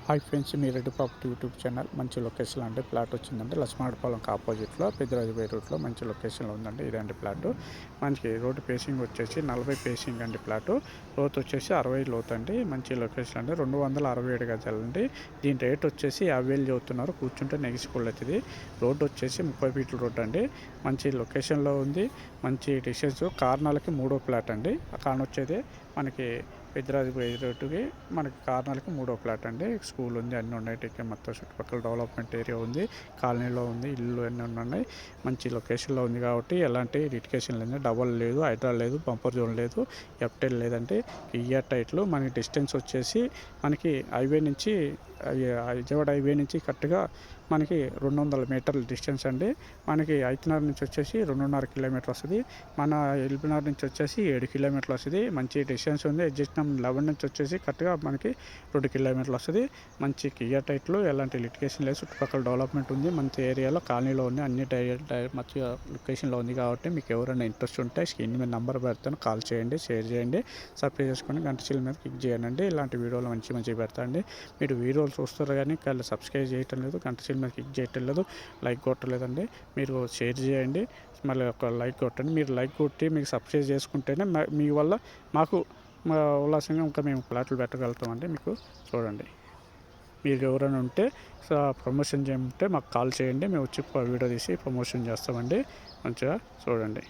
Hi friends, మీ Reddy property YouTube channel. మంచి location అంటే plot వచ్చిందండి లక్ష్మాడపాలెంకి ఆపోజిట్లో పెద్దరాజుపై రూట్లో మంచి లొకేషన్లో ఉందండి. ఇదండి ప్లాట్. మనకి రోడ్డు పేసింగ్ వచ్చేసి 40 పేసింగ్ అండి. ప్లాట్ లోతు వచ్చేసి 60 లోతు అండి. మంచి లొకేషన్ అండి. 267 గజాలండి. దీని రేట్ వచ్చేసి 50,000 చదువుతున్నారు. కూర్చుంటే నెగిసిబుల్ అవుతుంది. రోడ్డు వచ్చేసి 30 ఫీట్ల రోడ్డు అండి. మంచి లొకేషన్లో ఉంది. మంచి డిస్టెన్స్. కార్నర్లకి 3వ ప్లాట్ అండి. కానొచ్చేది మనకి పెద్దరాజు రోడ్డుకి మనకి కార్నర్కి 3వ ప్లాట్ అండి. స్కూల్ ఉంది, అన్నీ ఉన్నాయి. మొత్తం చుట్టుపక్కల డెవలప్మెంట్ ఏరియా ఉంది. కాలనీలో ఉంది, ఇల్లు అన్నీ ఉన్నాయి. మంచి లొకేషన్లో ఉంది కాబట్టి ఎలాంటి లిటికేషన్ లేదు. డబల్ లేదు, హైడ్రా లేదు, బంపర్ జోన్ లేదు, ఎఫ్టెల్ లేదంటే ఇయర్ టైట్లు. మనకి డిస్టెన్స్ వచ్చేసి మనకి హైవే నుంచి విజయవాడ హైవే నుంచి కరెక్ట్గా మనకి 200 మీటర్ల డిస్టెన్స్ అండి. మనకి ఐతనార్ నుంచి వచ్చేసి 2.5 కిలోమీటర్ వస్తుంది. మన ఎల్బినార్ నుంచి వచ్చేసి 7 కిలోమీటర్లు వస్తుంది. మంచి డిస్టెన్స్ ఉంది. ఎగ్జిస్టం 11 నుంచి వచ్చేసి కరెక్ట్గా మనకి 2 కిలోమీటర్లు వస్తుంది. మంచి కియా టైట్లు, ఎలాంటి లిటికేషన్ లేదు. చుట్టుపక్కల డెవలప్మెంట్ ఉంది. మంచి ఏరియాలో కాలనీలో ఉంది. అన్ని మంచి లొకేషన్లో ఉంది కాబట్టి మీకు ఎవరైనా ఇంట్రెస్ట్ ఉంటే స్క్రీన్ మీద నెంబర్ పెడతాను. కాల్ చేయండి, షేర్ చేయండి, సబ్స్క్రైబ్ చేసుకొని గంట చిల్ మీద క్లిక్ చేయండి. ఇలాంటి వీడియోలు మంచి పెడతాండి. మీరు వీడియోలు చూస్తారు కానీ సబ్స్క్రైబ్ చేయటం లేదు, గంట చిల్ మీద క్లిక్ చేయటం లేదు, లైక్ కొట్టలేదండి. మీరు షేర్ చేయండి, మళ్ళీ ఒక లైక్ కొట్టండి. మీరు లైక్ కొట్టి మీకు సబ్స్క్రైబ్ చేసుకుంటేనే మీ వల్ల మాకు ఉల్లాసంగా ఇంకా మేము ప్లాట్లు పెట్టగలుగుతామండి. మీకు చూడండి, మీరు ఎవరైనా ఉంటే ప్రమోషన్ చేయమంటే మాకు కాల్ చేయండి. మేము వచ్చి వీడియో తీసి ప్రమోషన్ చేస్తామండి. మంచిగా చూడండి.